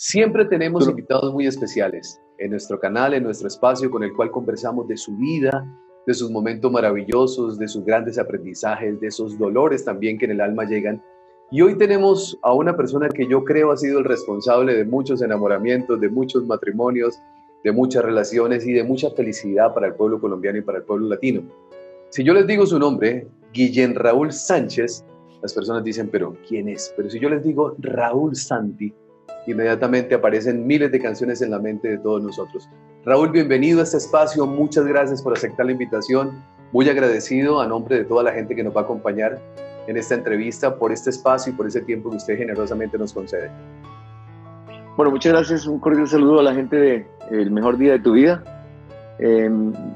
Siempre tenemos Tú- invitados muy especiales en nuestro canal, en nuestro espacio, con el cual conversamos de su vida, de sus momentos maravillosos, de sus grandes aprendizajes, de esos dolores también que en el alma llegan. Y hoy tenemos a una persona que yo creo ha sido el responsable de muchos enamoramientos, de muchos matrimonios, de muchas relaciones y de mucha felicidad para el pueblo colombiano y para el pueblo latino. Si yo les digo su nombre, Guillén Raúl Sánchez, las personas dicen, pero ¿quién es? Pero si yo les digo Raúl Santi, inmediatamente aparecen miles de canciones en la mente de todos nosotros. Raúl, bienvenido a este espacio, muchas gracias por aceptar la invitación, muy agradecido a nombre de toda la gente que nos va a acompañar en esta entrevista por este espacio y por ese tiempo que usted generosamente nos concede. Bueno, muchas gracias. Un cordial saludo a la gente de El Mejor Día de tu Vida.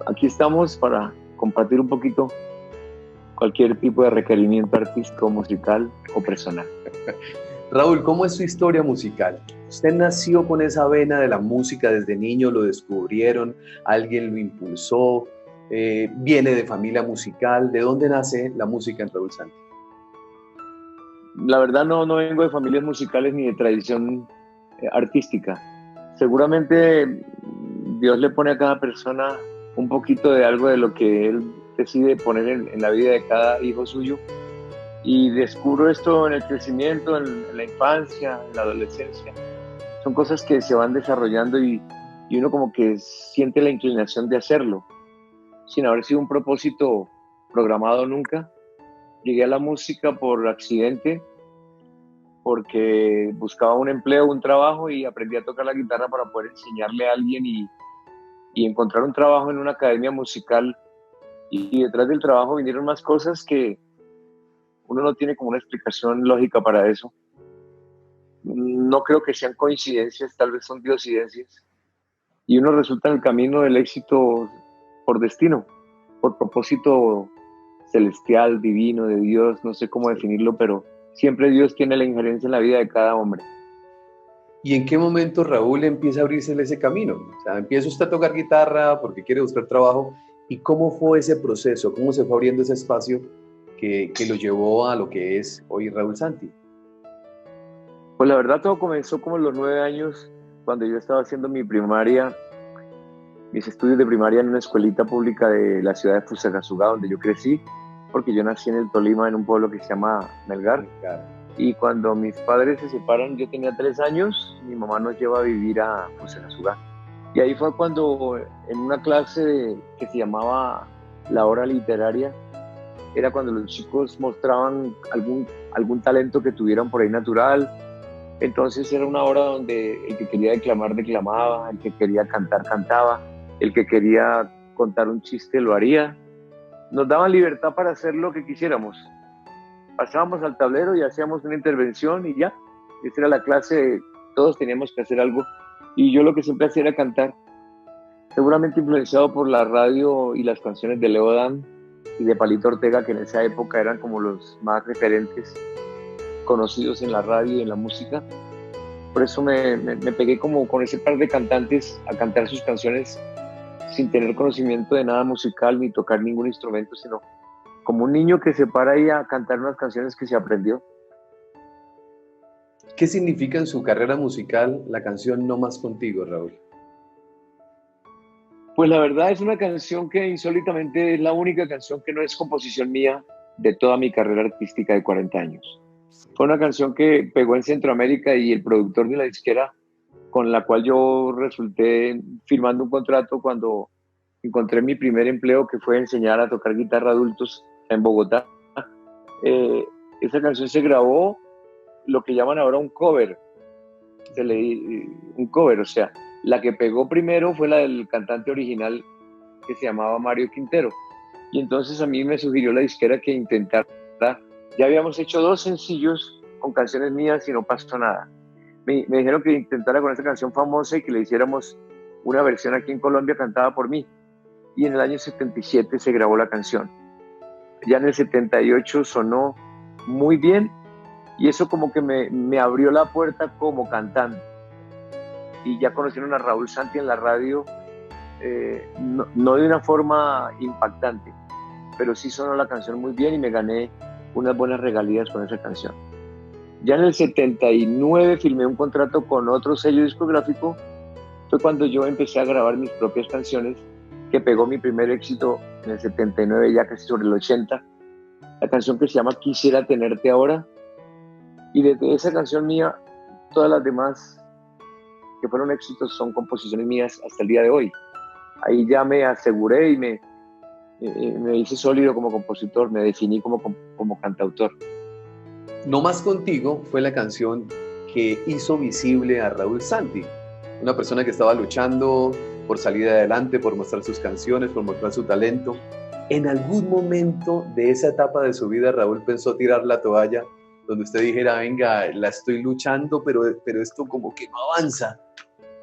Aquí estamos para compartir un poquito cualquier tipo de requerimiento artístico, musical o personal. Raúl, ¿cómo es su historia musical? ¿Usted nació con esa vena de la música desde niño? ¿Lo descubrieron? ¿Alguien lo impulsó? ¿Viene de familia musical? ¿De dónde nace la música en Raúl Santi? La verdad no vengo de familias musicales ni de tradición artística. Seguramente Dios le pone a cada persona un poquito de algo de lo que Él decide poner en la vida de cada hijo suyo. Y descubro esto en el crecimiento, en la infancia, en la adolescencia. Son cosas que se van desarrollando y uno como que siente la inclinación de hacerlo, sin haber sido un propósito programado nunca. Llegué a la música por accidente, porque buscaba un empleo, un trabajo y aprendí a tocar la guitarra para poder enseñarle a alguien y encontrar un trabajo en una academia musical. Y detrás del trabajo vinieron más cosas que uno no tiene como una explicación lógica para eso. No creo que sean coincidencias, tal vez son diosidencias. Y uno resulta en el camino del éxito por destino, por propósito celestial, divino, de Dios, no sé cómo definirlo, pero siempre Dios tiene la injerencia en la vida de cada hombre. ¿Y en qué momento Raúl empieza a abrirse ese camino? O sea, empieza usted a tocar guitarra porque quiere buscar trabajo. ¿Y cómo fue ese proceso? ¿Cómo se fue abriendo ese espacio que lo llevó a lo que es hoy Raúl Santi? Pues la verdad todo comenzó como a los 9 años, cuando yo estaba haciendo mi primaria, mis estudios de primaria en una escuelita pública de la ciudad de Fusagasugá, donde yo crecí, porque yo nací en el Tolima, en un pueblo que se llama Melgar. Y cuando mis padres se separan, yo tenía 3 años, mi mamá nos lleva a vivir a Fusagasugá. Y ahí fue cuando en una clase que se llamaba la hora literaria, era cuando los chicos mostraban algún talento que tuvieran por ahí natural. Entonces era una hora donde el que quería declamar, declamaba, el que quería cantar, cantaba, el que quería contar un chiste lo haría. Nos daban libertad para hacer lo que quisiéramos. Pasábamos al tablero y hacíamos una intervención y ya. Esa era la clase, todos teníamos que hacer algo. Y yo lo que siempre hacía era cantar, seguramente influenciado por la radio y las canciones de Leo Dan y de Palito Ortega, que en esa época eran como los más referentes conocidos en la radio y en la música. Por eso me pegué como con ese par de cantantes a cantar sus canciones sin tener conocimiento de nada musical ni tocar ningún instrumento, sino como un niño que se para ahí a cantar unas canciones que se aprendió. ¿Qué significa en su carrera musical la canción No Más Contigo, Raúl? Pues la verdad es una canción que insólitamente es la única canción que no es composición mía de toda mi carrera artística de 40 años. Fue una canción que pegó en Centroamérica y el productor de la disquera con la cual yo resulté firmando un contrato cuando encontré mi primer empleo, que fue enseñar a tocar guitarra a adultos en Bogotá. Esa canción se grabó lo que llaman ahora un cover. Un cover, o sea, la que pegó primero fue la del cantante original que se llamaba Mario Quintero. Y entonces a mí me sugirió la disquera que intentara. Ya habíamos hecho 2 sencillos con canciones mías y no pasó nada. Me dijeron que intentara con esa canción famosa y que le hiciéramos una versión aquí en Colombia cantada por mí. Y en el año 77 se grabó la canción. Ya en el 78 sonó muy bien y eso como que me abrió la puerta como cantante. Y ya conocieron a Raúl Santi en la radio, no de una forma impactante, pero sí sonó la canción muy bien y me gané unas buenas regalías con esa canción. Ya en el 79 firmé un contrato con otro sello discográfico. Fue cuando yo empecé a grabar mis propias canciones, que pegó mi primer éxito en el 79, ya casi sobre el 80. La canción que se llama Quisiera tenerte ahora. Y desde esa canción mía, todas las demás que fueron éxitos son composiciones mías hasta el día de hoy. Ahí ya me aseguré y me hice sólido como compositor, me definí como cantautor. No más contigo fue la canción que hizo visible a Raúl Santi, una persona que estaba luchando por salir adelante, por mostrar sus canciones, por mostrar su talento. ¿En algún momento de esa etapa de su vida Raúl pensó tirar la toalla, donde usted dijera, venga, la estoy luchando, pero esto como que no avanza?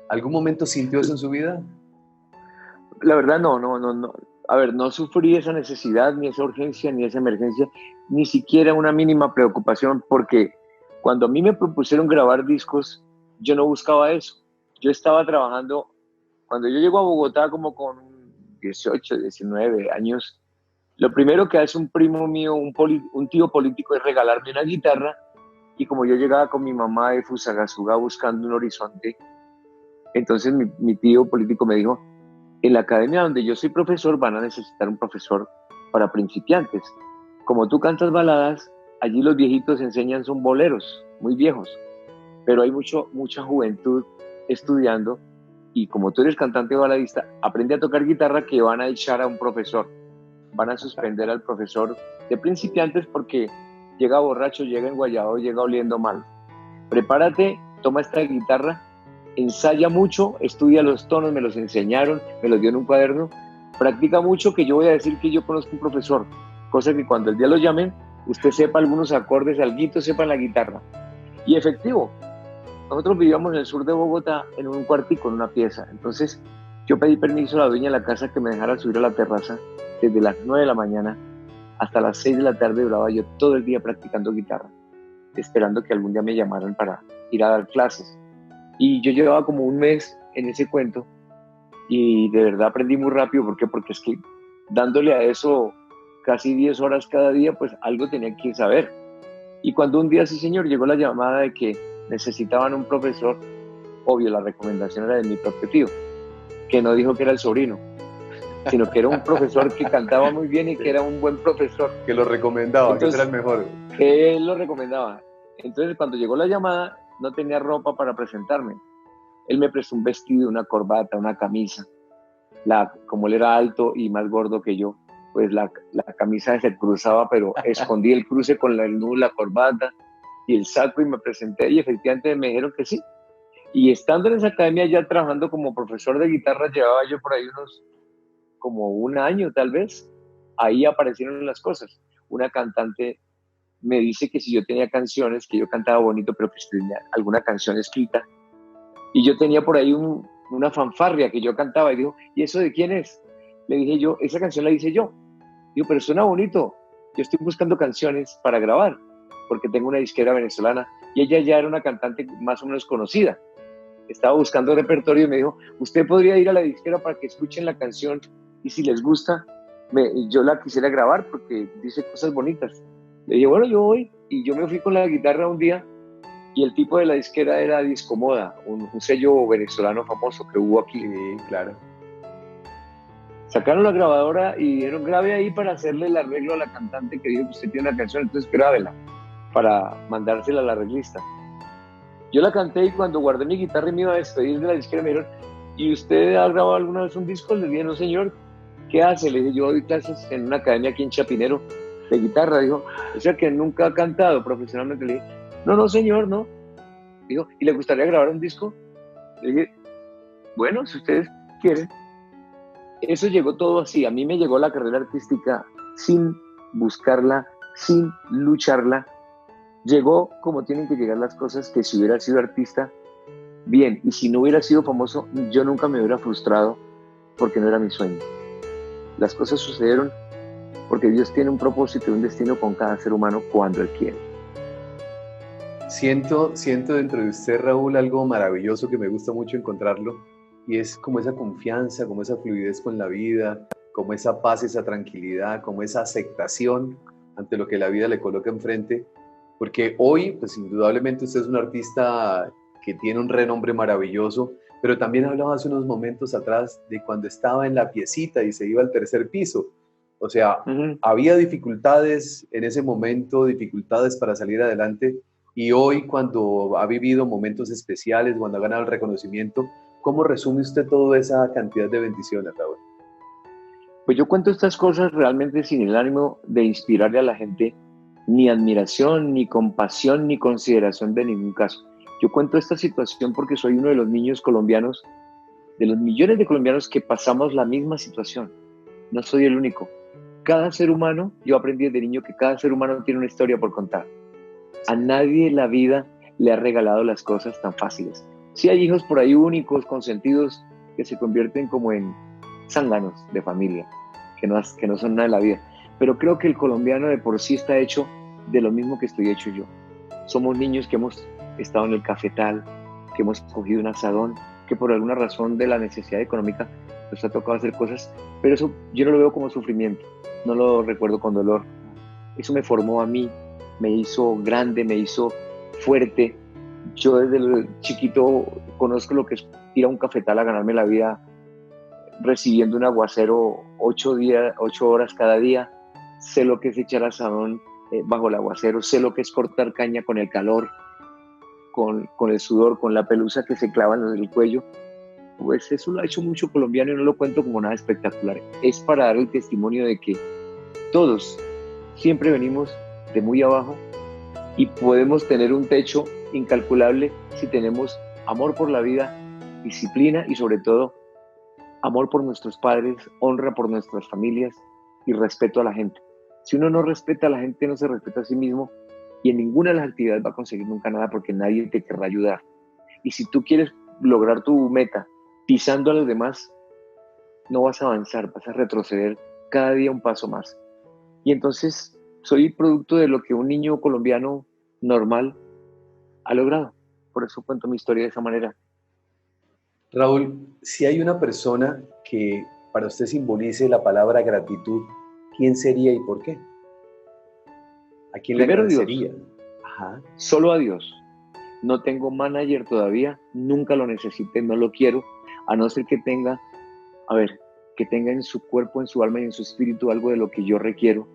¿Algún momento sintió eso en su vida? La verdad, no. A ver, no sufrí esa necesidad, ni esa urgencia, ni esa emergencia, ni siquiera una mínima preocupación, porque cuando a mí me propusieron grabar discos, yo no buscaba eso. Yo estaba trabajando, cuando yo llego a Bogotá como con 18, 19 años, lo primero que hace un primo mío, un tío político, es regalarme una guitarra, y como yo llegaba con mi mamá de Fusagasugá buscando un horizonte, entonces mi tío político me dijo, en la academia donde yo soy profesor van a necesitar un profesor para principiantes. Como tú cantas baladas, allí los viejitos enseñan son boleros, muy viejos, pero hay mucha juventud estudiando y como tú eres cantante baladista, aprende a tocar guitarra que van a echar a un profesor. Van a suspender al profesor de principiantes porque llega borracho, llega enguayado, llega oliendo mal. Prepárate, toma esta guitarra, ensaya mucho, estudia los tonos, me los enseñaron, me los dio en un cuaderno, practica mucho que yo voy a decir que yo conozco un profesor, cosa que cuando el día lo llamen, usted sepa algunos acordes, alguito sepa en la guitarra. Y efectivo, nosotros vivíamos en el sur de Bogotá en un cuartico, en una pieza, entonces yo pedí permiso a la dueña de la casa que me dejara subir a la terraza desde las 9 de la mañana hasta las 6 de la tarde duraba yo todo el día practicando guitarra, esperando que algún día me llamaran para ir a dar clases. Y yo llevaba como un mes en ese cuento y de verdad aprendí muy rápido. ¿Por qué? Porque es que dándole a eso casi 10 horas cada día, pues algo tenía que saber. Y cuando un día, sí señor, llegó la llamada de que necesitaban un profesor, obvio, la recomendación era de mi propio tío, que no dijo que era el sobrino, sino que era un profesor que cantaba muy bien y que era un buen profesor. Que lo recomendaba, Entonces, que era el mejor. Que él lo recomendaba. Entonces, cuando llegó la llamada, no tenía ropa para presentarme. Él me prestó un vestido, una corbata, una camisa. Como él era alto y más gordo que yo, pues la camisa se cruzaba, pero escondí el cruce con el nudo, la corbata y el saco y me presenté y efectivamente me dijeron que sí. Y estando en esa academia ya trabajando como profesor de guitarra, llevaba yo por ahí como un año tal vez. Ahí aparecieron las cosas. Una cantante me dice que si yo tenía canciones, que yo cantaba bonito, pero que tenía alguna canción escrita. Y yo tenía por ahí una fanfarria que yo cantaba y dijo, ¿y eso de quién es? Le dije yo, esa canción la hice yo. Digo, pero suena bonito. Yo estoy buscando canciones para grabar, porque tengo una disquera venezolana y ella ya era una cantante más o menos conocida. Estaba buscando repertorio y me dijo, usted podría ir a la disquera para que escuchen la canción y si les gusta, yo la quisiera grabar porque dice cosas bonitas. Le dije, bueno, yo voy. Y yo me fui con la guitarra un día y el tipo de la disquera era Discomoda, un sello venezolano famoso que hubo aquí. Sí, claro. Sacaron la grabadora y dijeron, grabe ahí para hacerle el arreglo a la cantante que dijo que usted tiene una canción, entonces grábela para mandársela al arreglista. Yo la canté y cuando guardé mi guitarra y me iba a despedir de la disquera me dijeron, ¿y usted ha grabado alguna vez un disco? Le dije, no señor, ¿qué hace? Le dije, yo doy clases en una academia aquí en Chapinero de guitarra. Dijo, o sea que nunca ha cantado profesionalmente. Le dije, no señor, no. Dijo, ¿y le gustaría grabar un disco? Le dije, bueno, si ustedes quieren. Eso llegó todo así. A mí me llegó la carrera artística sin buscarla, sin lucharla. Llegó como tienen que llegar las cosas, que si hubiera sido artista, bien. Y si no hubiera sido famoso, yo nunca me hubiera frustrado porque no era mi sueño. Las cosas sucedieron porque Dios tiene un propósito y un destino con cada ser humano cuando Él quiere. Siento dentro de usted, Raúl, algo maravilloso que me gusta mucho encontrarlo, y es como esa confianza, como esa fluidez con la vida, como esa paz, esa tranquilidad, como esa aceptación ante lo que la vida le coloca enfrente. porque hoy, pues indudablemente usted es un artista que tiene un renombre maravilloso, pero también hablaba hace unos momentos atrás de cuando estaba en la piecita y se iba al tercer piso. O sea, Ujú. había dificultades en ese momento, dificultades para salir adelante, y hoy cuando ha vivido momentos especiales, cuando ha ganado el reconocimiento, ¿cómo resume usted toda esa cantidad de bendiciones, Raúl? Pues yo cuento estas cosas realmente sin el ánimo de inspirarle a la gente ni admiración, ni compasión, ni consideración de ningún caso. Yo cuento esta situación porque soy uno de los niños colombianos, de los millones de colombianos que pasamos la misma situación. No soy el único. Cada ser humano, yo aprendí desde niño que cada ser humano tiene una historia por contar. A nadie la vida le ha regalado las cosas tan fáciles. Sí hay hijos por ahí únicos, consentidos, que se convierten como en zánganos de familia, que no son nada de la vida. Pero creo que el colombiano de por sí está hecho de lo mismo que estoy hecho yo. Somos niños que hemos estado en el cafetal, que hemos cogido un asadón, que por alguna razón de la necesidad económica nos ha tocado hacer cosas, pero eso yo no lo veo como sufrimiento, no lo recuerdo con dolor. Eso me formó a mí, me hizo grande, me hizo fuerte. Yo desde el chiquito conozco lo que es ir a un cafetal a ganarme la vida recibiendo un aguacero 8 horas cada día. Sé lo que es echar asadón bajo el aguacero, sé lo que es cortar caña con el calor, con el sudor, con la pelusa que se clava en el cuello. Pues eso lo ha hecho mucho colombiano y no lo cuento como nada espectacular. Es para dar el testimonio de que todos siempre venimos de muy abajo y podemos tener un techo incalculable si tenemos amor por la vida, disciplina y sobre todo amor por nuestros padres, honra por nuestras familias y respeto a la gente. Si uno no respeta a la gente, no se respeta a sí mismo y en ninguna de las actividades va a conseguir nunca nada porque nadie te querrá ayudar. Y si tú quieres lograr tu meta pisando a los demás, no vas a avanzar, vas a retroceder cada día un paso más. Y entonces soy producto de lo que un niño colombiano normal ha logrado. Por eso cuento mi historia de esa manera. Raúl, si hay una persona que para usted simbolice la palabra gratitud, ¿quién sería y por qué? ¿A quién le Primero Dios, agradecería? Ajá. solo a Dios. No tengo manager todavía, nunca lo necesité, no lo quiero, a no ser que tenga, a ver, que tenga en su cuerpo, en su alma y en su espíritu algo de lo que yo requiero.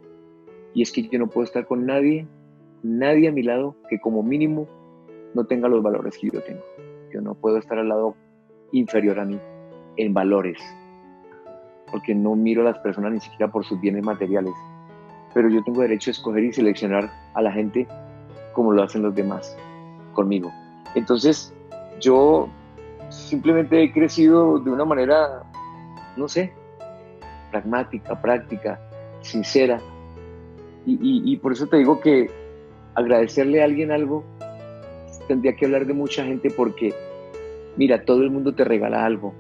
Y es que yo no puedo estar con nadie, nadie a mi lado que como mínimo no tenga los valores que yo tengo. Yo no puedo estar al lado inferior a mí en valores, porque no miro a las personas ni siquiera por sus bienes materiales. Pero yo tengo derecho a escoger y seleccionar a la gente como lo hacen los demás conmigo. Entonces, yo simplemente he crecido de una manera, no sé, pragmática, práctica, sincera. Y por eso te digo que agradecerle a alguien algo tendría que hablar de mucha gente porque, mira, todo el mundo te regala algo.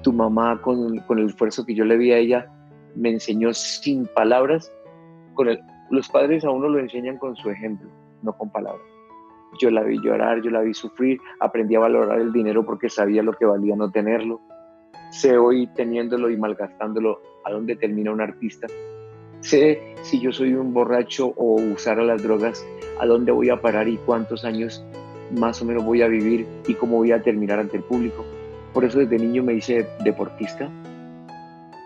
Tu mamá, con el esfuerzo que yo le vi a ella, me enseñó sin palabras. Con el, los padres a uno lo enseñan con su ejemplo, no con palabras. Yo la vi llorar, yo la vi sufrir, aprendí a valorar el dinero porque sabía lo que valía no tenerlo. Sé hoy teniéndolo y malgastándolo a dónde termina un artista. Sé si yo soy un borracho o usar a las drogas, a dónde voy a parar y cuántos años más o menos voy a vivir y cómo voy a terminar ante el público. Por eso desde niño me hice deportista.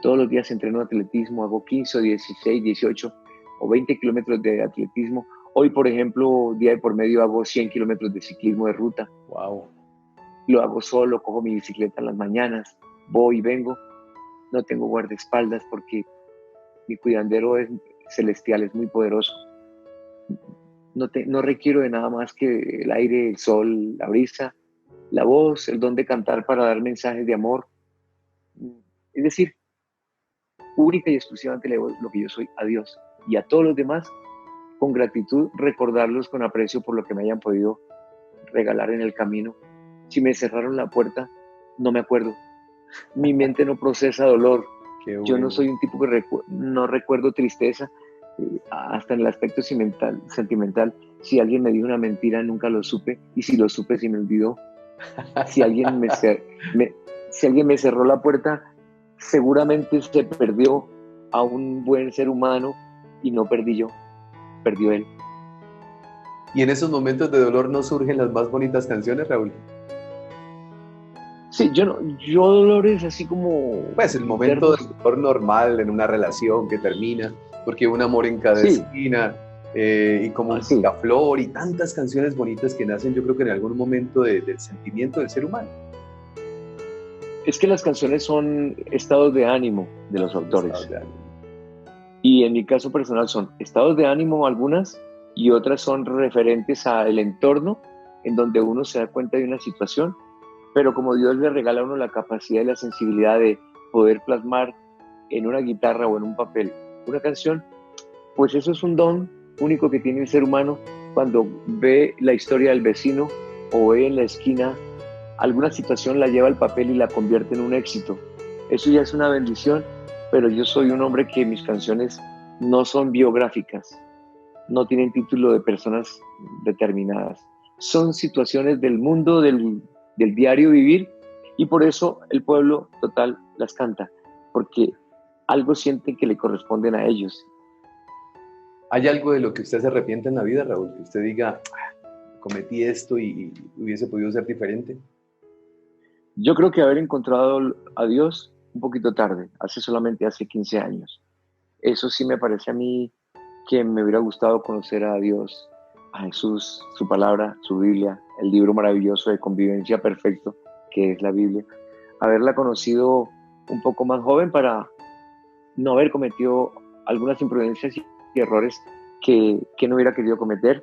Todos los días entreno atletismo, hago 15 o 16, 18 o 20 kilómetros de atletismo. Hoy, por ejemplo, día de por medio hago 100 kilómetros de ciclismo de ruta. Wow. Lo hago solo, cojo mi bicicleta en las mañanas, voy y vengo. No tengo guardaespaldas porque mi cuidandero es celestial, es muy poderoso. No requiero de nada más que el aire, el sol, la brisa, la voz, el don de cantar para dar mensajes de amor. Es decir, única y exclusivamente le debo lo que yo soy a Dios y a todos los demás con gratitud, recordarlos con aprecio por lo que me hayan podido regalar en el camino. Si me cerraron la puerta, no me acuerdo. Mi mente no procesa dolor. Qué Yo no bueno. soy un tipo que no recuerdo tristeza, hasta en el aspecto sentimental. Si alguien me dijo una mentira, nunca lo supe. Y si lo supe, se me olvidó. Si alguien me, si alguien me cerró la puerta, seguramente se perdió a un buen ser humano y no perdí yo, perdió él. Y en esos momentos de dolor no surgen las más bonitas canciones, Raúl. Sí, yo dolores así como Pues el momento de internos, dolor normal en una relación que termina, porque un amor en cada sí, esquina, y como un así. picaflor y tantas canciones bonitas que nacen, yo creo que en algún momento del sentimiento del ser humano. Es que las canciones son estados de ánimo de los Son estados autores. de ánimo. Y en mi caso personal son estados de ánimo algunas y otras son referentes al entorno en donde uno se da cuenta de una situación, pero como Dios le regala a uno la capacidad y la sensibilidad de poder plasmar en una guitarra o en un papel una canción, pues eso es un don único que tiene el ser humano cuando ve la historia del vecino o ve en la esquina alguna situación, la lleva al papel y la convierte en un éxito. Eso ya es una bendición, pero yo soy un hombre que mis canciones no son biográficas, no tienen título de personas determinadas. Son situaciones del mundo, del diario vivir, y por eso el pueblo total las canta, porque algo sienten que le corresponden a ellos. ¿Hay algo de lo que usted se arrepiente en la vida, Raúl? Que usted diga, cometí esto y hubiese podido ser diferente. Yo creo que haber encontrado a Dios un poquito tarde, solamente hace 15 años. Eso sí me parece a mí que me hubiera gustado conocer a Dios, a Jesús, su palabra, su Biblia, el libro maravilloso de convivencia perfecto que es la Biblia. Haberla conocido un poco más joven para no haber cometido algunas imprudencias y errores que no hubiera querido cometer.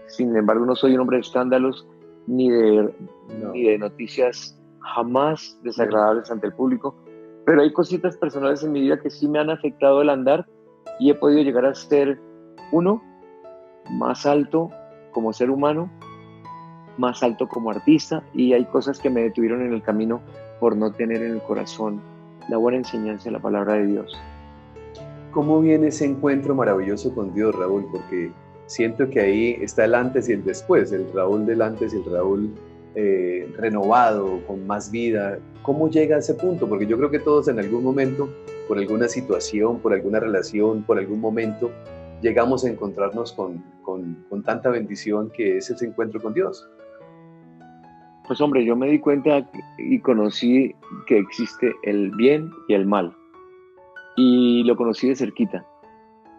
Sin embargo, no soy un hombre de escándalos ni de, No. ni de noticias jamás desagradables ante el público, pero hay cositas personales en mi vida que sí me han afectado el andar y he podido llegar a ser uno más alto como ser humano, más alto como artista, y hay cosas que me detuvieron en el camino por no tener en el corazón la buena enseñanza de la palabra de Dios. ¿Cómo viene ese encuentro maravilloso con Dios, Raúl? Porque siento que ahí está el antes y el después, el Raúl del antes y el Raúl renovado, con más vida. ¿Cómo llega a ese punto? Porque yo creo que todos en algún momento, por alguna situación, por alguna relación, por algún momento, llegamos a encontrarnos con tanta bendición que es ese encuentro con Dios. Pues hombre, yo me di cuenta y conocí que existe el bien y el mal, y lo conocí de cerquita.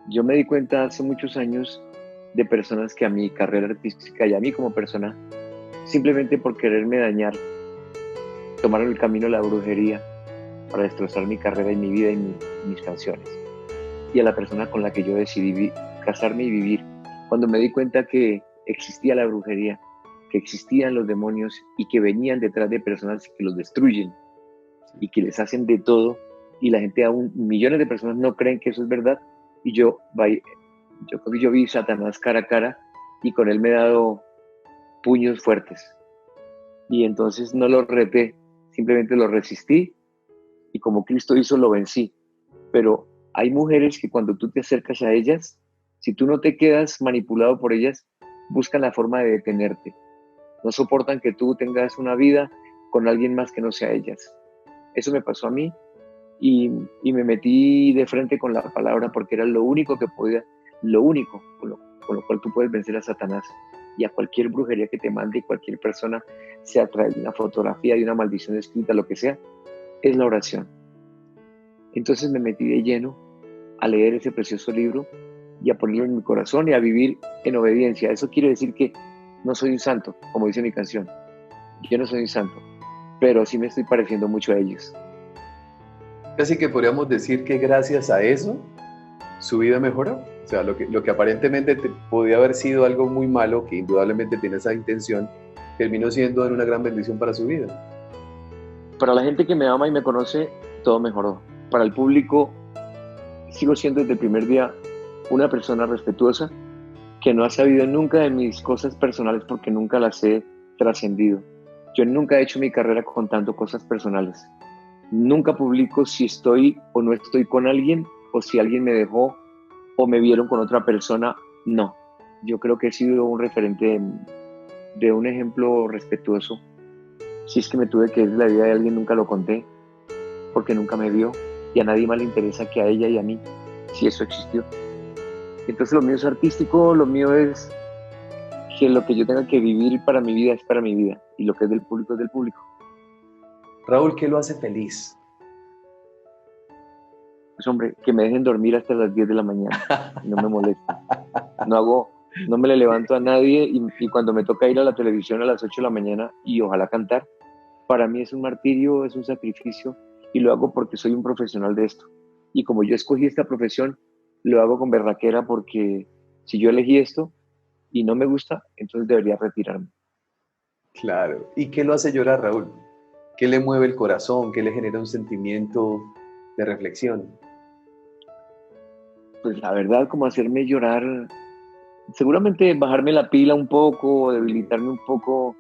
Yo me di cuenta hace muchos años de personas que a mi carrera artística y a mí como persona, simplemente por quererme dañar, tomaron el camino de la brujería para destrozar mi carrera y mi vida y mis canciones. Y a la persona con la que yo decidí casarme y vivir, cuando me di cuenta que existía la brujería, que existían los demonios y que venían detrás de personas que los destruyen y que les hacen de todo, y la gente, aún millones de personas no creen que eso es verdad, y yo vi Satanás cara a cara y con él me he dado puños fuertes. Y entonces no lo reté, simplemente lo resistí y como Cristo hizo, lo vencí. Pero hay mujeres que cuando tú te acercas a ellas, si tú no te quedas manipulado por ellas, buscan la forma de detenerte. No soportan que tú tengas una vida con alguien más que no sea ellas. Eso me pasó a mí y me metí de frente con la palabra porque era lo único que podía, lo único con lo cual tú puedes vencer a Satanás y a cualquier brujería que te mande cualquier persona, sea a través de una fotografía, de una maldición escrita, lo que sea, es la oración. Entonces me metí de lleno a leer ese precioso libro y a ponerlo en mi corazón y a vivir en obediencia. Eso quiere decir que no soy un santo, como dice mi canción. Yo no soy un santo, pero sí me estoy pareciendo mucho a ellos. Casi que podríamos decir que gracias a eso su vida mejoró. O sea, lo que aparentemente podía haber sido algo muy malo, que indudablemente tiene esa intención, terminó siendo una gran bendición para su vida. Para la gente que me ama y me conoce, todo mejoró. Para el público, sigo siendo desde el primer día una persona respetuosa, que no ha sabido nunca de mis cosas personales porque nunca las he trascendido. Yo nunca he hecho mi carrera contando cosas personales. Nunca publico si estoy o no estoy con alguien, o si alguien me dejó o me vieron con otra persona. No. Yo creo que he sido un referente de un ejemplo respetuoso. Si es que me tuve que ir de la vida de alguien, nunca lo conté, porque nunca me vio y a nadie más le interesa que a ella y a mí, si eso existió. Entonces lo mío es artístico, lo mío es que lo que yo tenga que vivir para mi vida es para mi vida, y lo que es del público es del público. Raúl, ¿qué lo hace feliz? Pues hombre, que me dejen dormir hasta las 10 de la mañana, y no me molesta. No me le levanto a nadie, y cuando me toca ir a la televisión a las 8 de la mañana y ojalá cantar, para mí es un martirio, es un sacrificio, y lo hago porque soy un profesional de esto. Y como yo escogí esta profesión, lo hago con berraquera, porque si yo elegí esto y no me gusta, entonces debería retirarme. Claro. ¿Y qué lo hace llorar, Raúl? ¿Qué le mueve el corazón? ¿Qué le genera un sentimiento de reflexión? Pues la verdad, como hacerme llorar, seguramente bajarme la pila un poco, debilitarme un poco,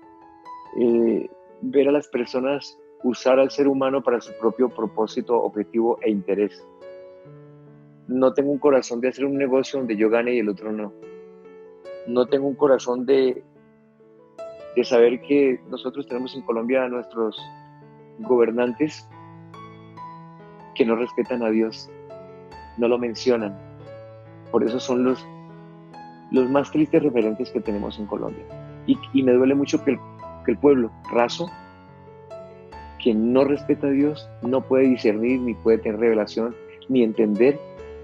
ver a las personas usar al ser humano para su propio propósito, objetivo e interés. No tengo un corazón de hacer un negocio donde yo gane y el otro no. No tengo un corazón de saber que nosotros tenemos en Colombia a nuestros gobernantes que no respetan a Dios, no lo mencionan. Por eso son los más tristes referentes que tenemos en Colombia. Y me duele mucho que el pueblo raso, que no respeta a Dios, no puede discernir, ni puede tener revelación, ni entender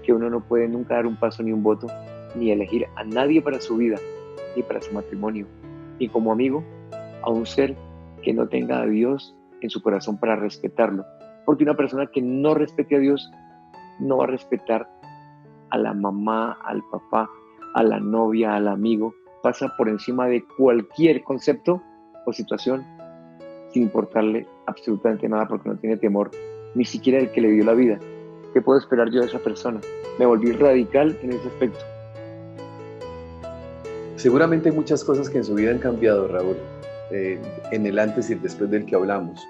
que uno no puede nunca dar un paso ni un voto, ni elegir a nadie para su vida, ni para su matrimonio, ni como amigo a un ser que no tenga a Dios en su corazón para respetarlo. Porque una persona que no respete a Dios no va a respetar a la mamá, al papá, a la novia, al amigo. Pasa por encima de cualquier concepto o situación sin importarle absolutamente nada, porque no tiene temor ni siquiera el que le dio la vida. ¿Qué puedo esperar yo de esa persona? Me volví radical en ese aspecto. Seguramente hay muchas cosas que en su vida han cambiado, Raúl, en el antes y el después del que hablamos.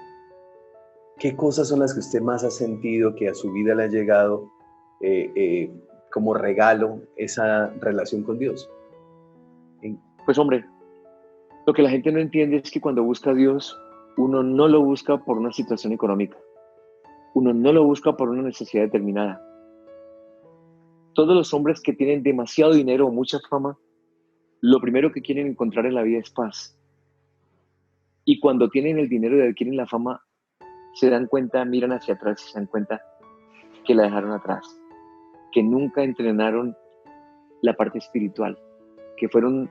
¿Qué cosas son las que usted más ha sentido que a su vida le ha llegado como regalo esa relación con Dios? Pues hombre, lo que la gente no entiende es que cuando busca a Dios, uno no lo busca por una situación económica. Uno no lo busca por una necesidad determinada. Todos los hombres que tienen demasiado dinero o mucha fama, lo primero que quieren encontrar en la vida es paz. Y cuando tienen el dinero y adquieren la fama, se dan cuenta, miran hacia atrás y se dan cuenta que la dejaron atrás, que nunca entrenaron la parte espiritual, que fueron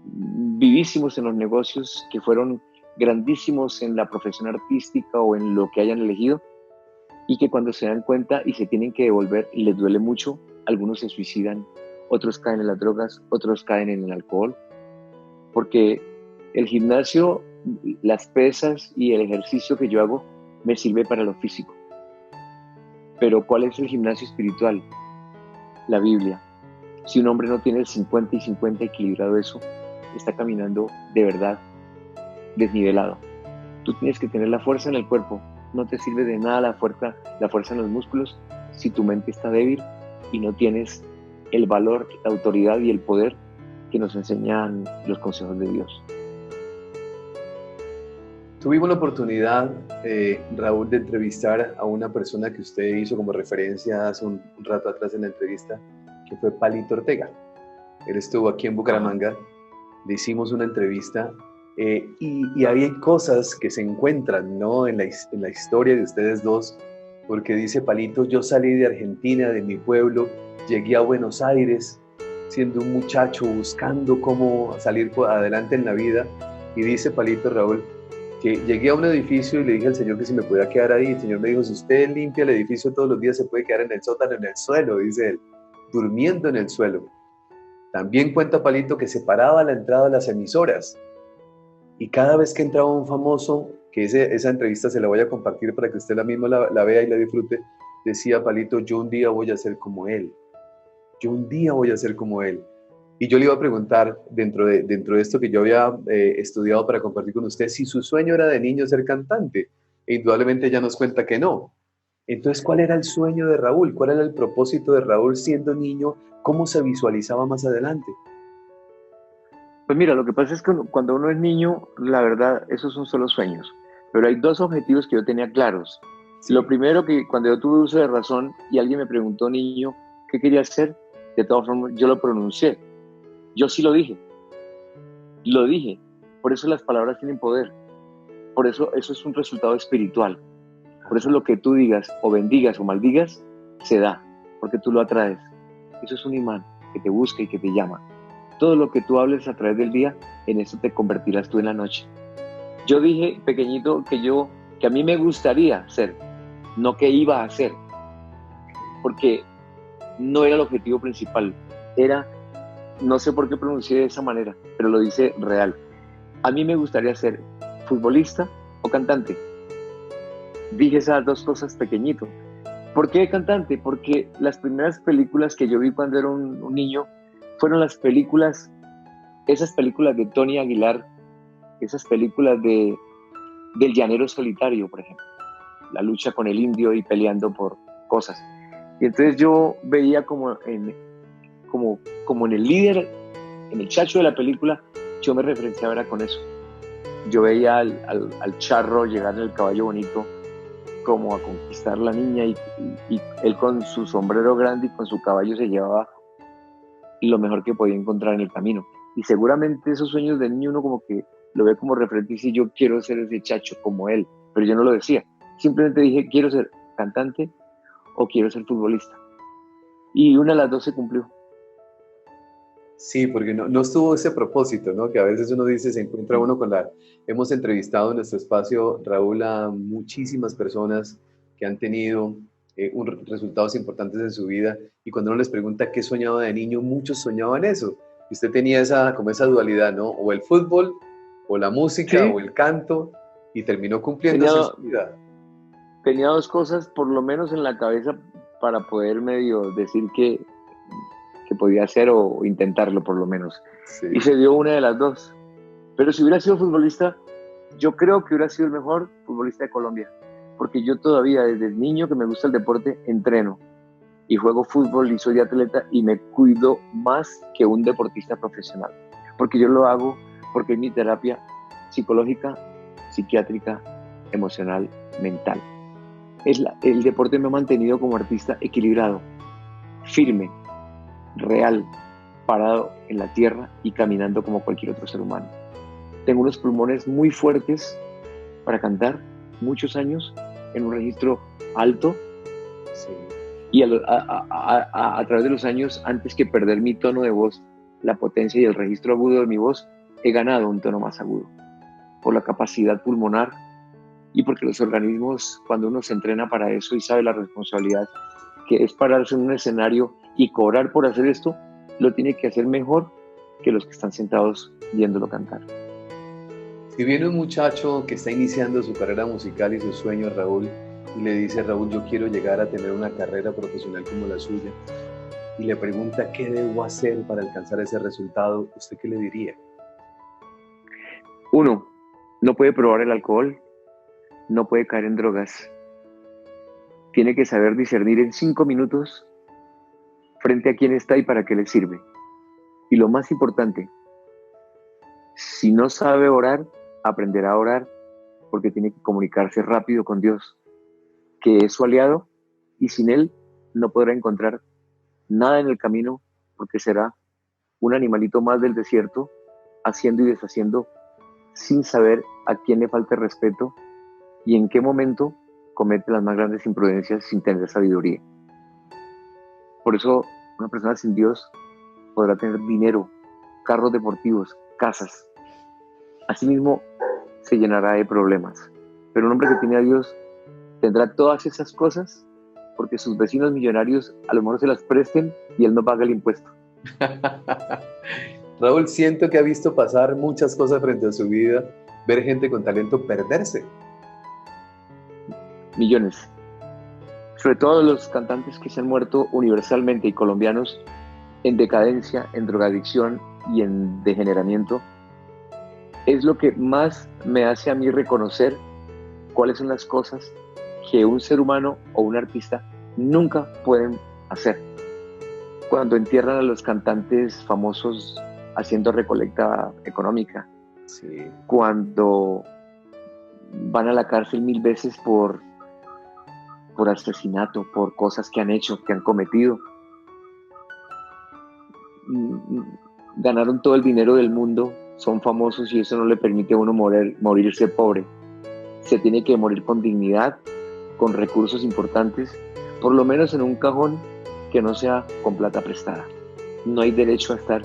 vivísimos en los negocios, que fueron grandísimos en la profesión artística o en lo que hayan elegido, y que cuando se dan cuenta y se tienen que devolver y les duele mucho, algunos se suicidan, otros caen en las drogas, otros caen en el alcohol, porque el gimnasio, las pesas y el ejercicio que yo hago me sirve para lo físico. Pero ¿cuál es el gimnasio espiritual? La Biblia. Si un hombre no tiene el 50 y 50 equilibrado eso, está caminando de verdad desnivelado. Tú tienes que tener la fuerza en el cuerpo. No te sirve de nada la fuerza en los músculos si tu mente está débil y no tienes el valor, la autoridad y el poder que nos enseñan los consejos de Dios. Tuvimos la oportunidad, Raúl, de entrevistar a una persona que usted hizo como referencia hace un rato atrás en la entrevista, que fue Palito Ortega. Él estuvo aquí en Bucaramanga, le hicimos una entrevista y hay cosas que se encuentran, ¿no?, en la historia de ustedes dos, porque dice Palito: yo salí de Argentina, de mi pueblo, llegué a Buenos Aires siendo un muchacho buscando cómo salir adelante en la vida, y dice Palito, Raúl, que llegué a un edificio y le dije al Señor que si me podía quedar ahí. El Señor me dijo: si usted limpia el edificio todos los días, se puede quedar en el sótano, en el suelo, dice él, durmiendo en el suelo. También cuenta Palito que se paraba a la entrada de las emisoras y cada vez que entraba un famoso, que esa entrevista se la voy a compartir para que usted la misma la vea y la disfrute, decía Palito: yo un día voy a ser como él, yo un día voy a ser como él. Y yo le iba a preguntar, dentro de esto que yo había estudiado para compartir con usted, si su sueño era de niño ser cantante. E indudablemente ya nos cuenta que no. Entonces, ¿cuál era el sueño de Raúl? ¿Cuál era el propósito de Raúl siendo niño? ¿Cómo se visualizaba más adelante? Pues mira, lo que pasa es que cuando uno es niño, la verdad, esos son solo sueños. Pero hay dos objetivos que yo tenía claros. Sí. Lo primero, que cuando yo tuve uso de razón y alguien me preguntó, niño, ¿qué quería hacer? De todas formas, yo lo pronuncié. Yo sí lo dije. Lo dije. Por eso las palabras tienen poder. Por eso eso es un resultado espiritual. Por eso lo que tú digas o bendigas o maldigas se da, porque tú lo atraes. Eso es un imán que te busca y que te llama. Todo lo que tú hables a través del día, en eso te convertirás tú en la noche. Yo dije pequeñito que a mí me gustaría ser, no que iba a ser, porque no era el objetivo principal. Era, no sé por qué pronuncié de esa manera, pero lo dice real. A mí me gustaría ser futbolista o cantante. Dije esas dos cosas pequeñito. ¿Por qué cantante? Porque las primeras películas que yo vi cuando era un niño fueron esas películas de Tony Aguilar, esas películas del llanero solitario, por ejemplo, la lucha con el indio y peleando por cosas. Y entonces yo veía como en el líder, en el chacho de la película, yo me referenciaba era con eso. Yo veía al charro llegar en el caballo bonito como a conquistar la niña y él con su sombrero grande y con su caballo se llevaba lo mejor que podía encontrar en el camino. Y seguramente esos sueños de niño uno como que lo ve como referente y dice, yo quiero ser ese chacho como él, pero yo no lo decía. Simplemente dije, quiero ser cantante o quiero ser futbolista. Y una de las dos se cumplió. Sí, porque no estuvo ese propósito, ¿no? Que a veces uno dice, se encuentra uno con la... Hemos entrevistado en nuestro espacio, Raúl, a muchísimas personas que han tenido resultados importantes en su vida y cuando uno les pregunta qué soñaba de niño, muchos soñaban eso. Y usted tenía como esa dualidad, ¿no? O el fútbol, o la música, o Sí, el canto, y terminó cumpliéndose en tenía, su vida. tenía dos cosas por lo menos en la cabeza para poder medio decir que podía hacer o intentarlo por lo menos. Y Sí. se dio una de las dos. Pero si hubiera sido futbolista, yo creo que hubiera sido el mejor futbolista de Colombia. Porque yo todavía desde niño que me gusta el deporte, entreno y juego fútbol y soy atleta y me cuido más que un deportista profesional. Porque yo lo hago porque es mi terapia psicológica, psiquiátrica, emocional, mental. El deporte me ha mantenido como artista equilibrado, firme, real, parado en la tierra y caminando como cualquier otro ser humano. Tengo unos pulmones muy fuertes para cantar, muchos años, en un registro alto, Sí. y a través de los años, antes que perder mi tono de voz, la potencia y el registro agudo de mi voz, he ganado un tono más agudo, por la capacidad pulmonar y porque los organismos, cuando uno se entrena para eso y sabe la responsabilidad que es pararse en un escenario y cobrar por hacer esto, lo tiene que hacer mejor que los que están sentados viéndolo cantar. Si viene un muchacho que está iniciando su carrera musical y sus sueños, Raúl, y le dice, Raúl, yo quiero llegar a tener una carrera profesional como la suya, y le pregunta qué debo hacer para alcanzar ese resultado, ¿usted qué le diría? Uno, no puede probar el alcohol, no puede caer en drogas. Tiene que saber discernir en 5 minutos frente a quién está y para qué le sirve. Y lo más importante, si no sabe orar, aprenderá a orar porque tiene que comunicarse rápido con Dios, que es su aliado, y sin él no podrá encontrar nada en el camino porque será un animalito más del desierto, haciendo y deshaciendo sin saber a quién le falta el respeto y en qué momento comete las más grandes imprudencias sin tener sabiduría. Por eso una persona sin Dios podrá tener dinero, carros deportivos, casas. Asimismo, se llenará de problemas. Pero un hombre que tiene a Dios tendrá todas esas cosas porque sus vecinos millonarios a lo mejor se las presten y él no paga el impuesto. Raúl, siento que ha visto pasar muchas cosas frente a su vida, ver gente con talento perderse. Millones. Sobre todo los cantantes que se han muerto universalmente y colombianos en decadencia, en drogadicción y en degeneramiento, es lo que más me hace a mí reconocer cuáles son las cosas que un ser humano o un artista nunca pueden hacer. Cuando entierran a los cantantes famosos haciendo recolecta económica, Sí. cuando van a la cárcel 1000 veces por asesinato, por cosas que han hecho, que han cometido. Ganaron todo el dinero del mundo son famosos y eso no le permite a uno morirse pobre. Se tiene que morir con dignidad, con recursos importantes, por lo menos en un cajón que no sea con plata prestada. No hay derecho a estar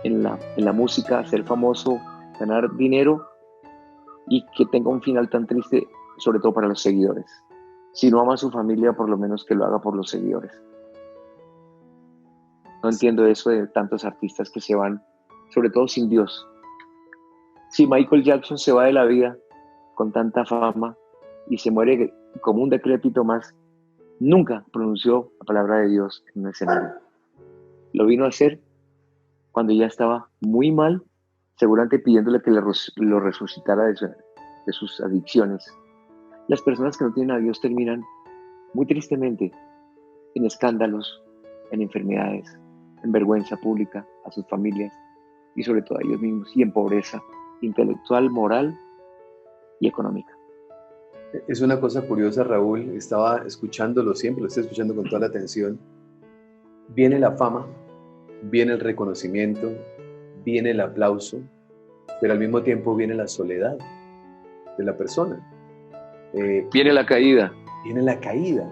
en la música, a ser famoso, ganar dinero y que tenga un final tan triste, sobre todo para los seguidores. Si no ama a su familia, por lo menos que lo haga por los seguidores. No entiendo eso de tantos artistas que se van, sobre todo sin Dios. Si Michael Jackson se va de la vida con tanta fama y se muere como un decrépito más, nunca pronunció la palabra de Dios en un escenario. Lo vino a hacer cuando ya estaba muy mal, seguramente pidiéndole que lo resucitara de sus adicciones. Las personas que no tienen a Dios terminan muy tristemente en escándalos, en enfermedades, en vergüenza pública a sus familias y sobre todo a ellos mismos, y en pobreza intelectual, moral y económica. Es una cosa curiosa, Raúl, estaba escuchándolo siempre, lo estoy escuchando con toda la atención. Viene la fama, viene el reconocimiento, viene el aplauso, pero al mismo tiempo viene la soledad de la persona. Viene la caída. Viene la caída,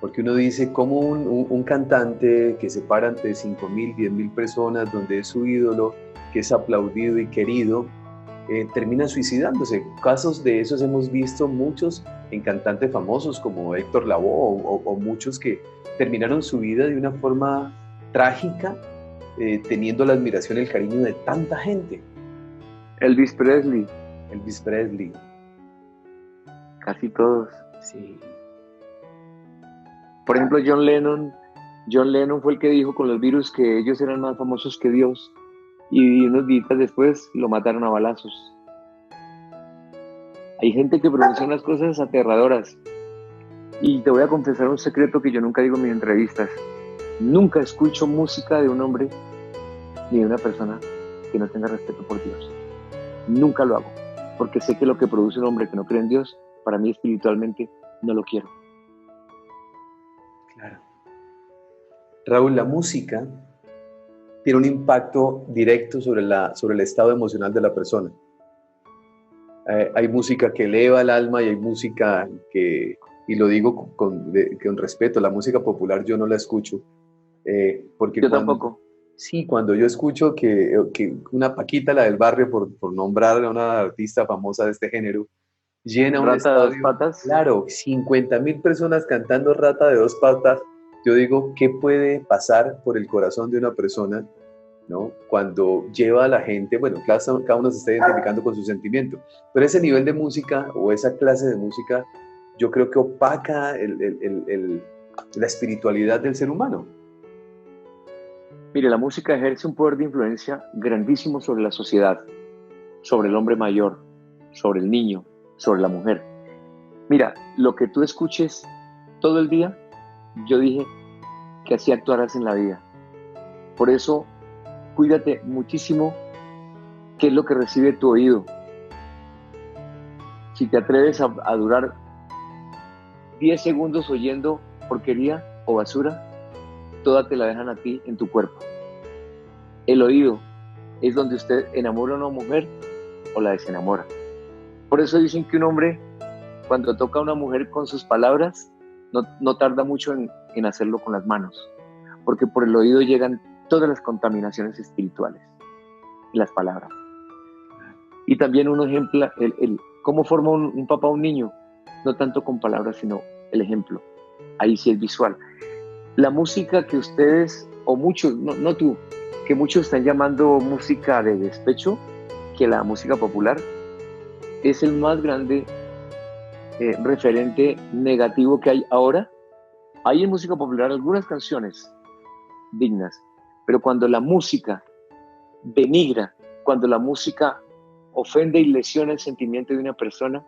porque uno dice cómo un cantante que se para ante 5.000, 10.000 personas, donde es su ídolo, que es aplaudido y querido, termina suicidándose. Casos de esos hemos visto muchos en cantantes famosos como Héctor Lavoe o muchos que terminaron su vida de una forma trágica, teniendo la admiración y el cariño de tanta gente. Elvis Presley. Elvis Presley. Casi todos. Sí. Por ejemplo, John Lennon. John Lennon fue el que dijo con los Beatles que ellos eran más famosos que Dios. Y unos días después lo mataron a balazos. Hay gente que pronuncia unas cosas aterradoras. Y te voy a confesar un secreto que yo nunca digo en mis entrevistas. Nunca escucho música de un hombre ni de una persona que no tenga respeto por Dios. Nunca lo hago. Porque sé que lo que produce un hombre que no cree en Dios, para mí espiritualmente no lo quiero. Claro. Raúl, la música tiene un impacto directo sobre el estado emocional de la persona. Hay música que eleva el alma y hay música que, y lo digo con respeto, la música popular yo no la escucho. Porque yo tampoco. Sí, cuando yo escucho que una Paquita, la del barrio, por nombrar a una artista famosa de este género, llena un Rata estadio, de 2 patas. claro, 50.000 personas cantando Rata de 2 patas, yo digo, ¿qué puede pasar por el corazón de una persona, ¿no? Cuando lleva a la gente, bueno, cada uno se está identificando con su sentimiento, pero ese nivel de música o esa clase de música, yo creo que opaca la espiritualidad del ser humano. Mire, la música ejerce un poder de influencia grandísimo sobre la sociedad, sobre el hombre mayor, sobre el niño, sobre la mujer. Mira, lo que tú escuches todo el día, yo dije que así actuarás en la vida. Por eso, cuídate muchísimo qué es lo que recibe tu oído. Si te atreves a durar 10 segundos oyendo porquería o basura, toda te la dejan a ti en tu cuerpo. El oído es donde usted enamora a una mujer o la desenamora. Por eso dicen que un hombre, cuando toca a una mujer con sus palabras, no tarda mucho en hacerlo con las manos, porque por el oído llegan todas las contaminaciones espirituales y las palabras. Y también un ejemplo, cómo forma un papá a un niño, no tanto con palabras, sino el ejemplo. Ahí sí es visual. La música que ustedes, o muchos, no tú, que muchos están llamando música de despecho, que la música popular, es el más grande referente negativo que hay ahora. Hay en música popular algunas canciones dignas, pero cuando la música denigra, cuando la música ofende y lesiona el sentimiento de una persona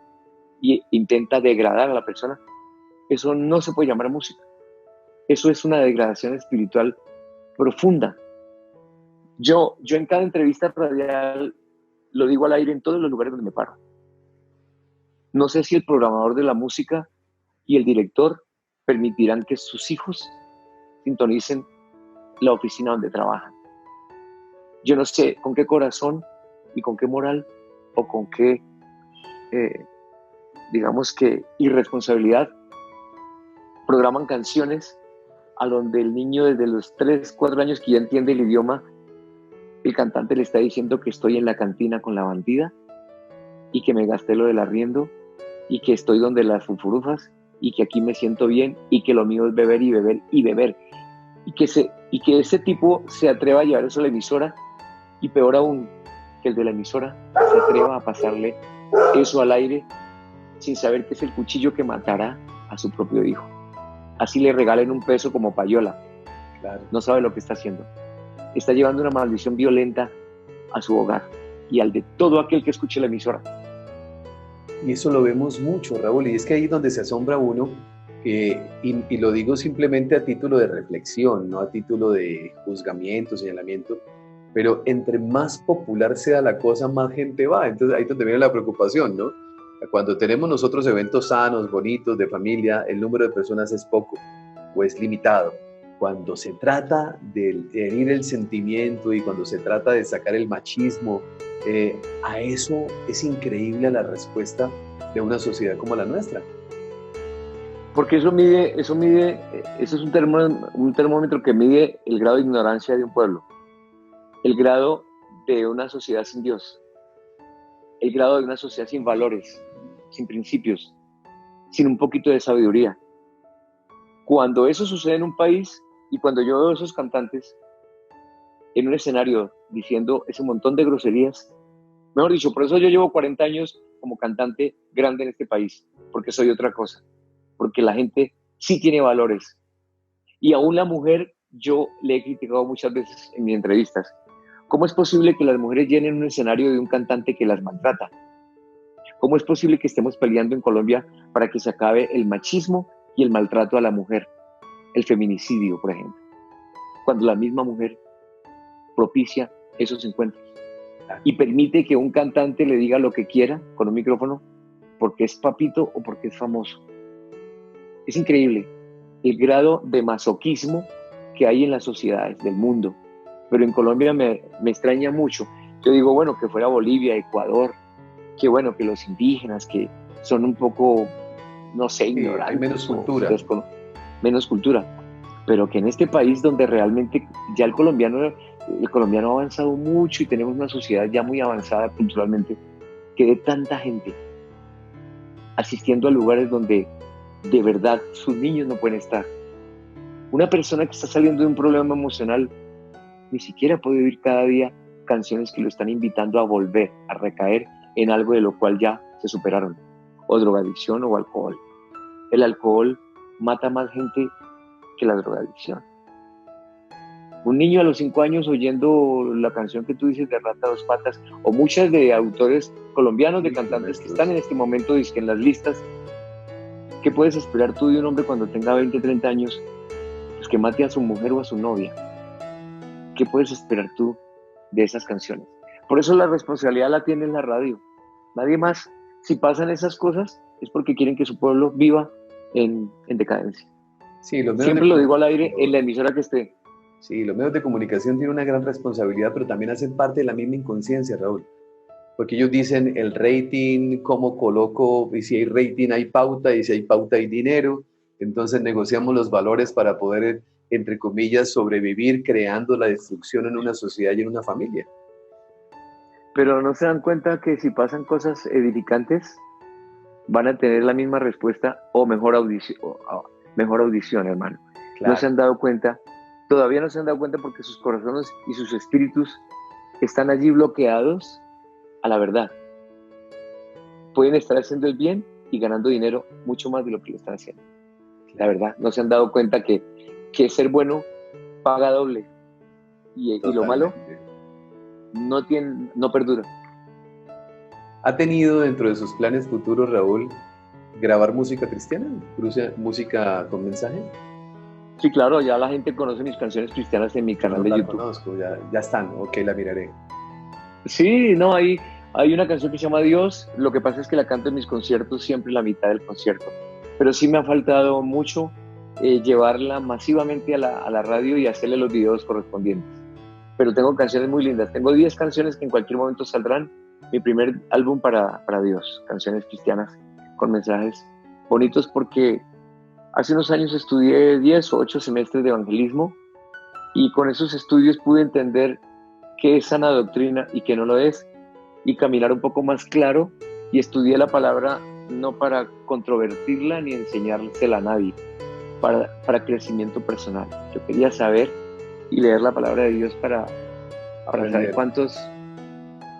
y intenta degradar a la persona, eso no se puede llamar música. Eso es una degradación espiritual profunda. Yo en cada entrevista radial lo digo al aire en todos los lugares donde me paro. No sé si el programador de la música y el director permitirán que sus hijos sintonicen la oficina donde trabajan. Yo no sé con qué corazón y con qué moral o con qué, digamos que irresponsabilidad programan canciones a donde el niño desde los 3, 4 años que ya entiende el idioma, el cantante le está diciendo que estoy en la cantina con la bandida y que me gasté lo del arriendo y que estoy donde las fufurufas y que aquí me siento bien y que lo mío es beber y beber y beber. Y que ese tipo se atreva a llevar eso a la emisora y peor aún, que el de la emisora se atreva a pasarle eso al aire sin saber que es el cuchillo que matará a su propio hijo. Así le regalen un peso como payola. Claro. No sabe lo que está haciendo. Está llevando una maldición violenta a su hogar y al de todo aquel que escuche la emisora. Y eso lo vemos mucho, Raúl, y es que ahí es donde se asombra uno, y lo digo simplemente a título de reflexión, no a título de juzgamiento, señalamiento, pero entre más popular sea la cosa, más gente va. Entonces ahí es donde viene la preocupación, ¿no? Cuando tenemos nosotros eventos sanos, bonitos, de familia, el número de personas es poco o es limitado. Cuando se trata de herir el sentimiento y cuando se trata de sacar el machismo, a eso es increíble la respuesta de una sociedad como la nuestra. Porque eso es un termómetro que mide el grado de ignorancia de un pueblo, el grado de una sociedad sin Dios, el grado de una sociedad sin valores, sin principios, sin un poquito de sabiduría. Cuando eso sucede en un país y cuando yo veo a esos cantantes en un escenario diciendo ese montón de groserías, mejor dicho, por eso yo llevo 40 años como cantante grande en este país, porque soy otra cosa, porque la gente sí tiene valores. Y aún la mujer, yo le he criticado muchas veces en mis entrevistas. ¿Cómo es posible que las mujeres llenen un escenario de un cantante que las maltrata? ¿Cómo es posible que estemos peleando en Colombia para que se acabe el machismo y el maltrato a la mujer? El feminicidio, por ejemplo. Cuando la misma mujer propicia esos encuentros y permite que un cantante le diga lo que quiera con un micrófono porque es papito o porque es famoso. Es increíble el grado de masoquismo que hay en las sociedades del mundo. Pero en Colombia me extraña mucho. Yo digo, bueno, que fuera Bolivia, Ecuador, que bueno, que los indígenas, que son un poco, no sé, ignorantes. Hay menos cultura. Menos cultura. Pero que en este país donde realmente ya el colombiano ha avanzado mucho y tenemos una sociedad ya muy avanzada culturalmente, que de tanta gente asistiendo a lugares donde de verdad sus niños no pueden estar. Una persona que está saliendo de un problema emocional ni siquiera puede oír cada día canciones que lo están invitando a volver, a recaer en algo de lo cual ya se superaron, o drogadicción o alcohol. El alcohol mata más gente que la drogadicción. Un niño a los 5 años oyendo la canción que tú dices de Rata Dos Patas, o muchas de autores colombianos, de cantantes que están en este momento en las listas, ¿qué puedes esperar tú de un hombre cuando tenga 20, 30 años? Pues que mate a su mujer o a su novia. ¿Qué puedes esperar tú de esas canciones? Por eso la responsabilidad la tiene la radio. Nadie más. Si pasan esas cosas es porque quieren que su pueblo viva en decadencia. Sí, siempre lo digo al aire en la emisora que esté. Sí, los medios de comunicación tienen una gran responsabilidad, pero también hacen parte de la misma inconsciencia, Raúl. Porque ellos dicen el rating, cómo coloco, y si hay rating hay pauta, y si hay pauta hay dinero. Entonces negociamos los valores para poder, entre comillas, sobrevivir creando la destrucción en una sociedad y en una familia. Pero no se dan cuenta que si pasan cosas edificantes, van a tener la misma respuesta o mejor audición, hermano. Claro. No se han dado cuenta, todavía no se han dado cuenta porque sus corazones y sus espíritus están allí bloqueados a la verdad. Pueden estar haciendo el bien y ganando dinero mucho más de lo que lo están haciendo. La verdad, no se han dado cuenta que ser bueno paga doble y lo malo no perdura. ¿Ha tenido dentro de sus planes futuros, Raúl, grabar música cristiana? ¿Música con mensaje? Sí, claro, ya la gente conoce mis canciones cristianas en mi canal de YouTube. Conozco, ya están, ok, la miraré. Sí, no, hay una canción que se llama Dios, lo que pasa es que la canto en mis conciertos siempre la mitad del concierto, pero sí me ha faltado mucho llevarla masivamente a la radio y hacerle los videos correspondientes. pero tengo canciones muy lindas. Tengo 10 canciones que en cualquier momento saldrán. Mi primer álbum para Dios, canciones cristianas con mensajes bonitos, porque hace unos años estudié 10 o 8 semestres de evangelismo y con esos estudios pude entender qué es sana doctrina y qué no lo es, y caminar un poco más claro, y estudié la palabra no para controvertirla ni enseñársela a nadie, para crecimiento personal. Yo quería saber y leer la palabra de Dios para saber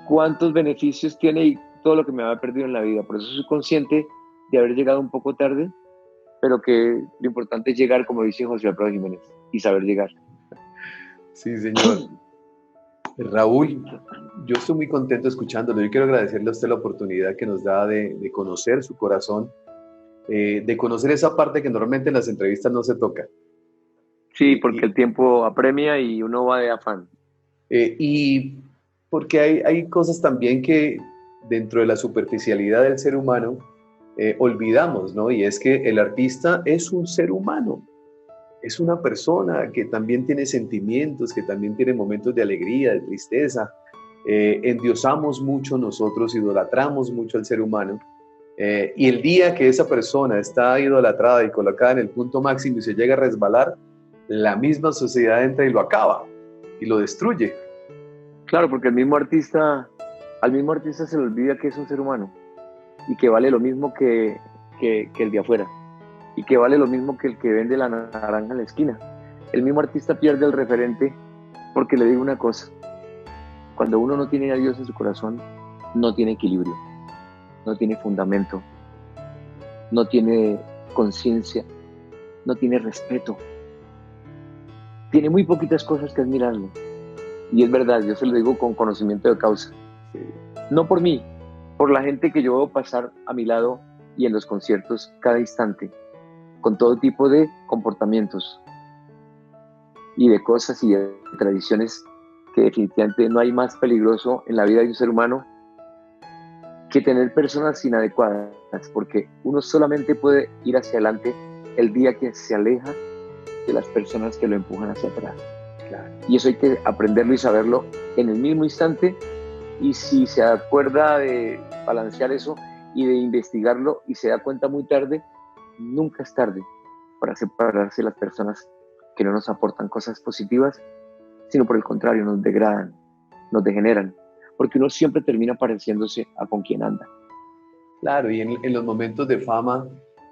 cuántos beneficios tiene y todo lo que me había perdido en la vida. Por eso soy consciente de haber llegado un poco tarde, pero que lo importante es llegar, como dice José Alfredo Jiménez, y saber llegar. Sí, señor. Raúl, yo estoy muy contento escuchándolo. Yo quiero agradecerle a usted la oportunidad que nos da de conocer su corazón, de conocer esa parte que normalmente en las entrevistas no se toca. Sí, porque el tiempo apremia y uno va de afán. Y porque hay cosas también que dentro de la superficialidad del ser humano olvidamos, ¿no? Y es que el artista es un ser humano, es una persona que también tiene sentimientos, que también tiene momentos de alegría, de tristeza. Endiosamos mucho nosotros, idolatramos mucho al ser humano. Y el día que esa persona está idolatrada y colocada en el punto máximo y se llega a resbalar, la misma sociedad entra y lo acaba y lo destruye. Claro, porque al mismo artista se le olvida que es un ser humano y que vale lo mismo que el de afuera, y que vale lo mismo que el que vende la naranja en la esquina. El mismo artista pierde el referente, porque le digo una cosa: cuando uno no tiene a Dios en su corazón, no tiene equilibrio, no tiene fundamento, no tiene conciencia, no tiene respeto. Tiene muy poquitas cosas que admirarle. Y es verdad, yo se lo digo con conocimiento de causa. No por mí, por la gente que yo veo pasar a mi lado y en los conciertos cada instante, con todo tipo de comportamientos y de cosas y de tradiciones, que definitivamente no hay más peligroso en la vida de un ser humano que tener personas inadecuadas, porque uno solamente puede ir hacia adelante el día que se aleja de las personas que lo empujan hacia atrás. Claro. Y eso hay que aprenderlo y saberlo en el mismo instante, y si se acuerda de balancear eso y de investigarlo y se da cuenta muy tarde, nunca es tarde para separarse de las personas que no nos aportan cosas positivas, sino por el contrario, nos degradan, nos degeneran, porque uno siempre termina pareciéndose a con quien anda. Claro, y en los momentos de fama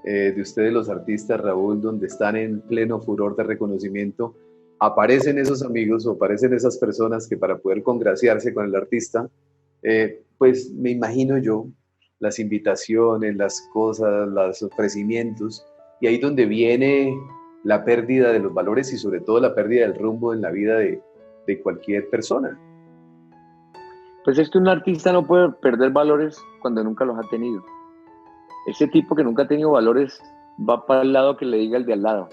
de ustedes los artistas, Raúl, donde están en pleno furor de reconocimiento, aparecen esos amigos o aparecen esas personas que para poder congraciarse con el artista, pues me imagino yo, las invitaciones, las cosas, los ofrecimientos, y ahí donde viene la pérdida de los valores y sobre todo la pérdida del rumbo en la vida de cualquier persona. Pues es que un artista no puede perder valores cuando nunca los ha tenido. Ese tipo que nunca ha tenido valores va para el lado que le diga el de al lado.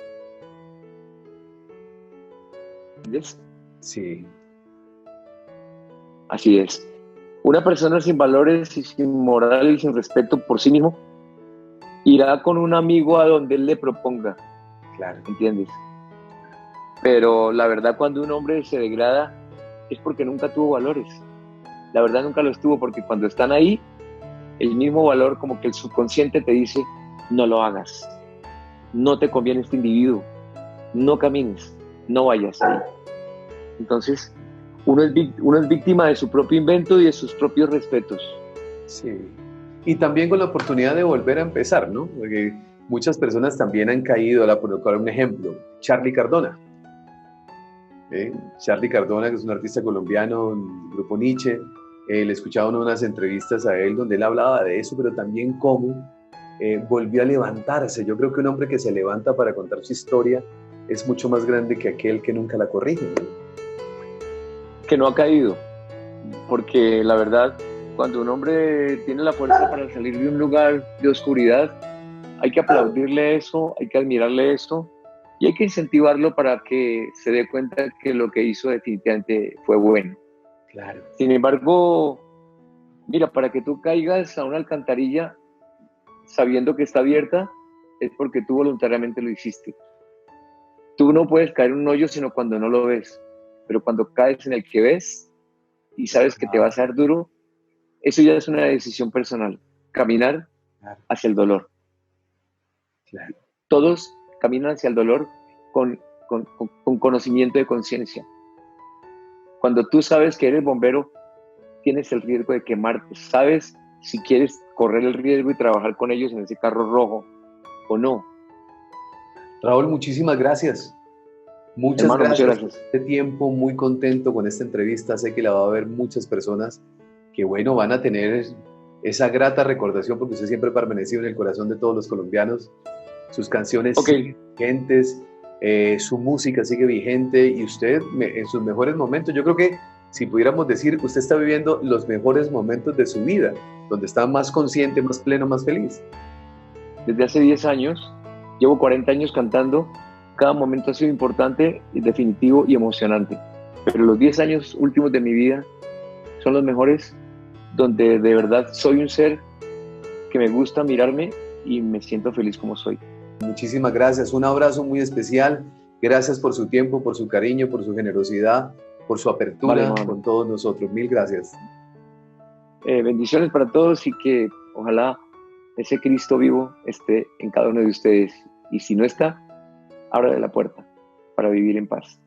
¿Entiendes? Sí. Así es. Una persona sin valores y sin moral y sin respeto por sí mismo irá con un amigo a donde él le proponga. Claro. ¿Entiendes? Pero la verdad, cuando un hombre se degrada es porque nunca tuvo valores. La verdad nunca los tuvo, porque cuando están ahí, el mismo valor, como que el subconsciente te dice: no lo hagas, no te conviene este individuo, no camines, no vayas ahí. Entonces, uno es víctima de su propio invento y de sus propios respetos. Sí. Y también con la oportunidad de volver a empezar, ¿no? Porque muchas personas también han caído, por colocar un ejemplo, Charly Cardona. Charly Cardona, que es un artista colombiano, grupo Nietzsche, le escuchaba unas entrevistas a él donde él hablaba de eso, pero también cómo volvió a levantarse. Yo creo que un hombre que se levanta para contar su historia es mucho más grande que aquel que nunca la corrige, ¿no? Que no ha caído, porque la verdad, cuando un hombre tiene la fuerza para salir de un lugar de oscuridad, hay que aplaudirle eso, hay que admirarle eso, y hay que incentivarlo para que se dé cuenta que lo que hizo definitivamente fue bueno. Claro. Sin embargo, mira, para que tú caigas a una alcantarilla sabiendo que está abierta, es porque tú voluntariamente lo hiciste. Tú no puedes caer en un hoyo sino cuando no lo ves. pero cuando caes en el que ves y sabes que te va a ser duro, eso ya es una decisión personal. Caminar hacia el dolor. Claro. Todos caminan hacia el dolor con conocimiento de conciencia. Cuando tú sabes que eres bombero, tienes el riesgo de quemarte. Sabes si quieres correr el riesgo y trabajar con ellos en ese carro rojo o no. Raúl, muchísimas gracias. Muchas Hermano, muchas gracias por gracias. este tiempo, muy contento con esta entrevista. Sé que la va a ver muchas personas que, bueno, van a tener esa grata recordación porque usted siempre ha permanecido en el corazón de todos los colombianos. Sus canciones siguen vigentes, su música sigue vigente y usted en sus mejores momentos, yo creo que si pudiéramos decir, usted está viviendo los mejores momentos de su vida, donde está más consciente, más pleno, más feliz. Desde hace 10 años, llevo 40 años cantando. Cada momento ha sido importante, definitivo y emocionante. Pero los 10 años últimos de mi vida son los mejores, donde de verdad soy un ser que me gusta mirarme y me siento feliz como soy. Muchísimas gracias, un abrazo muy especial. Gracias por su tiempo, por su cariño, por su generosidad, por su apertura con todos nosotros. Mil gracias. Bendiciones para todos y que ojalá ese Cristo vivo esté en cada uno de ustedes. Y si no está, ábrale la puerta para vivir en paz.